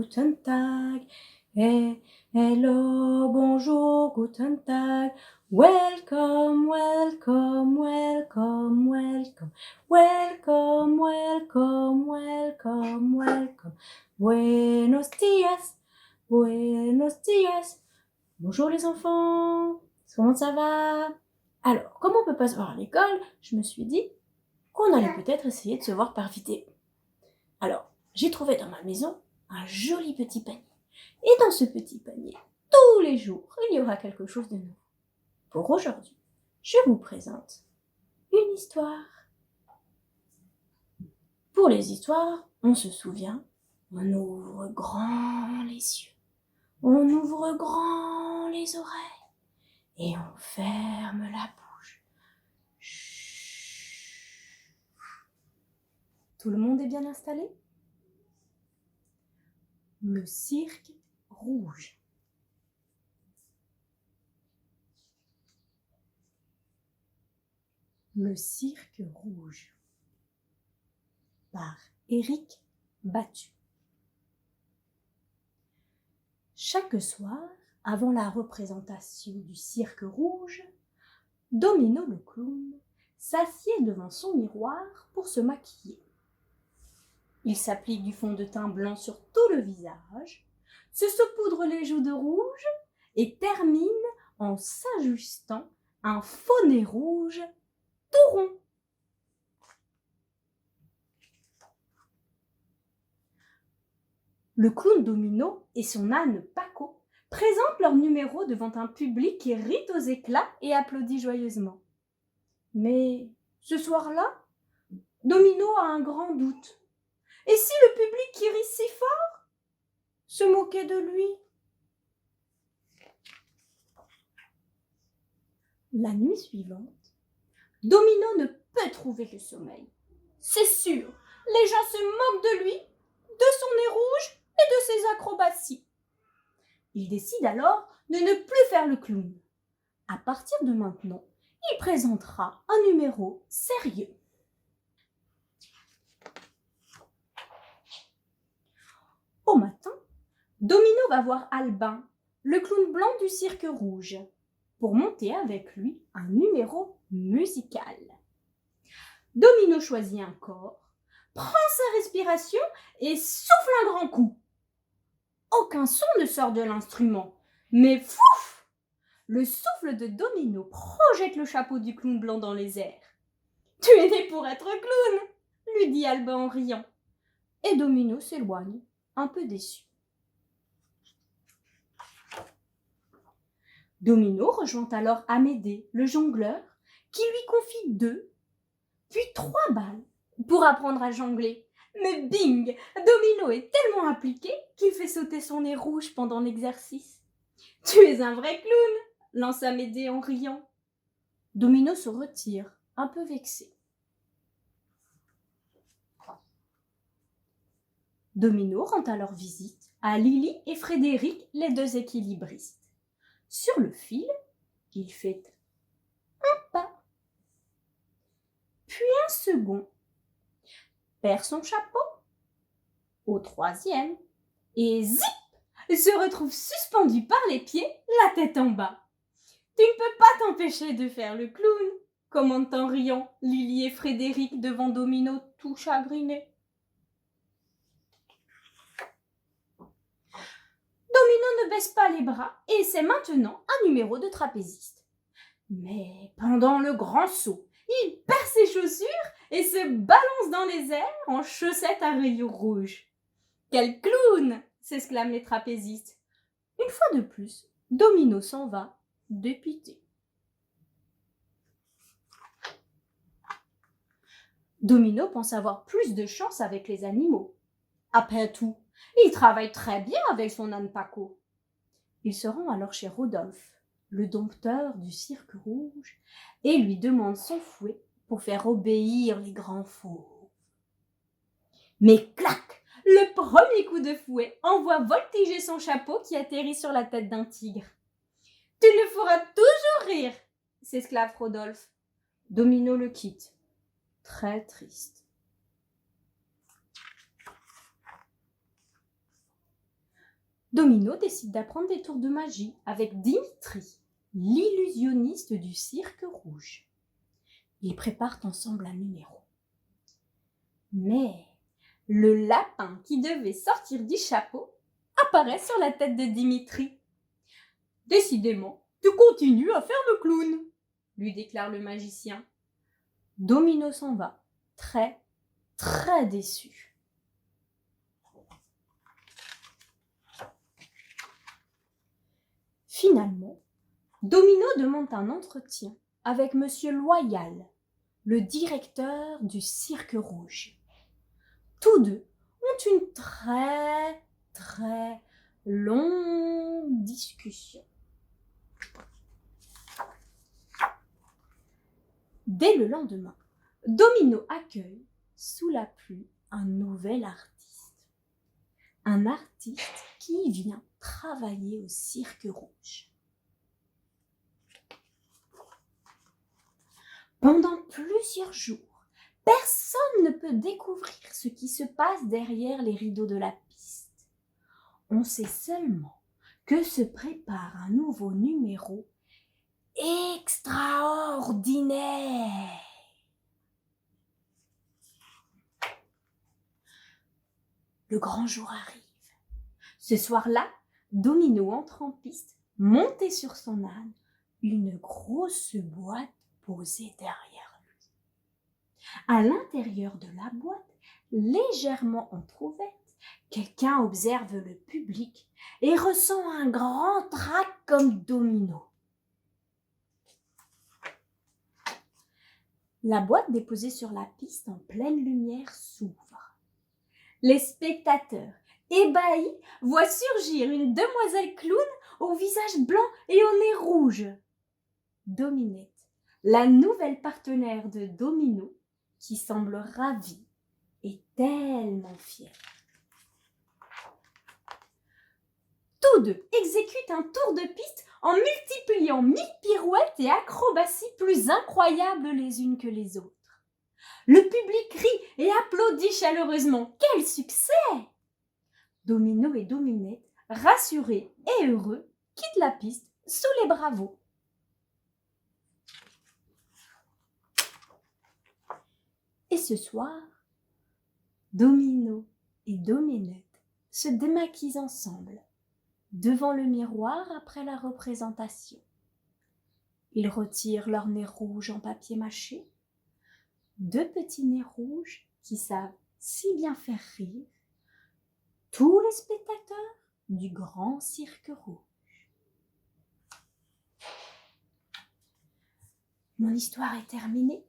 guten Tag. Hello, bonjour, guten Tag. Welcome, welcome, welcome, welcome. Welcome, welcome, welcome, welcome. Buenos días, buenos días. Bonjour les enfants, comment ça va? Alors, comme on peut pas se voir à l'école, je me suis dit qu'on allait peut-être essayer de se voir par vidéo. Alors, j'ai trouvé dans ma maison un joli petit panier. Et dans ce petit panier, tous les jours, il y aura quelque chose de nouveau. Pour aujourd'hui, je vous présente une histoire. Pour les histoires, on se souvient, on ouvre grand les yeux, on ouvre grand les oreilles et on ferme la bouche. Chut. Tout le monde est bien installé? Le cirque rouge. Le cirque rouge par Éric Battu. Chaque soir, avant la représentation du cirque rouge, Domino le clown s'assied devant son miroir pour se maquiller. Il s'applique du fond de teint blanc sur tout le visage, se saupoudre les joues de rouge et termine en s'ajustant un faux nez rouge tout rond. Le clown Domino et son âne Paco présentent leur numéro devant un public qui rit aux éclats et applaudit joyeusement. Mais ce soir-là, Domino a un grand doute. Et si le public qui rit si fort se moquait de lui? La nuit suivante, Domino ne peut trouver le sommeil. C'est sûr, les gens se moquent de lui, de son nez rouge et de ses acrobaties. Il décide alors de ne plus faire le clown. À partir de maintenant, il présentera un numéro sérieux. Au matin, Domino va voir Albin, le clown blanc du cirque rouge, pour monter avec lui un numéro musical. Domino choisit un corps, prend sa respiration et souffle un grand coup. Aucun son ne sort de l'instrument, mais fouf! Le souffle de Domino projette le chapeau du clown blanc dans les airs. « Tu es né pour être clown !» lui dit Albin en riant. Et Domino s'éloigne, un peu déçu. Domino rejoint alors Amédée, le jongleur, qui lui confie 2, puis 3 balles pour apprendre à jongler. Mais bing! Domino est tellement appliqué qu'il fait sauter son nez rouge pendant l'exercice. « Tu es un vrai clown !» lance Amédée en riant. Domino se retire, un peu vexé. Domino rend alors visite à Lily et Frédéric, les 2 équilibristes. Sur le fil, il fait un pas, puis un second, perd son chapeau, au 3e, et zip, se retrouve suspendu par les pieds, la tête en bas. « Tu ne peux pas t'empêcher de faire le clown !» commentent en riant Lily et Frédéric devant Domino tout chagrinés. Domino ne baisse pas les bras et c'est maintenant un numéro de trapéziste. Mais pendant le grand saut, il perd ses chaussures et se balance dans les airs en chaussettes à rayures rouges. « Quel clown !» s'exclament les trapézistes. Une fois de plus, Domino s'en va, dépité. Domino pense avoir plus de chance avec les animaux. Après tout, il travaille très bien avec son âne Paco. Il se rend alors chez Rodolphe, le dompteur du cirque rouge, et lui demande son fouet pour faire obéir les grands fauves. Mais clac! Le premier coup de fouet envoie voltiger son chapeau qui atterrit sur la tête d'un tigre. « Tu le feras toujours rire !» s'esclave Rodolphe. Domino le quitte, très triste. Domino décide d'apprendre des tours de magie avec Dimitri, l'illusionniste du cirque rouge. Ils préparent ensemble un numéro. Mais le lapin qui devait sortir du chapeau apparaît sur la tête de Dimitri. « Décidément, tu continues à faire le clown !» lui déclare le magicien. Domino s'en va, très, très déçu. Finalement, Domino demande un entretien avec Monsieur Loyal, le directeur du Cirque Rouge. Tous deux ont une très, très longue discussion. Dès le lendemain, Domino accueille, sous la pluie, un nouvel artiste. Un artiste qui vient travailler au Cirque Rouge. Pendant plusieurs jours, personne ne peut découvrir ce qui se passe derrière les rideaux de la piste. On sait seulement que se prépare un nouveau numéro extraordinaire. Le grand jour arrive. Ce soir-là, Domino entre en piste, monté sur son âne, une grosse boîte posée derrière lui. À l'intérieur de la boîte, légèrement entrouverte, quelqu'un observe le public et ressent un grand trac comme Domino. La boîte déposée sur la piste en pleine lumière s'ouvre. Les spectateurs, ébahis, voient surgir une demoiselle clown au visage blanc et au nez rouge. Dominette, la nouvelle partenaire de Domino, qui semble ravie et tellement fière. Tous deux exécutent un tour de piste en multipliant 1000 pirouettes et acrobaties plus incroyables les unes que les autres. Le public rit et applaudit chaleureusement. Quel succès! Domino et Dominette, rassurés et heureux, quittent la piste sous les bravos. Et ce soir, Domino et Dominette se démaquillent ensemble, devant le miroir après la représentation. Ils retirent leur nez rouge en papier mâché, deux petits nez rouges qui savent si bien faire rire tous les spectateurs du grand cirque rouge. Mon histoire est terminée,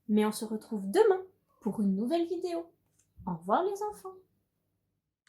mais on se retrouve demain pour une nouvelle vidéo. Au revoir les enfants.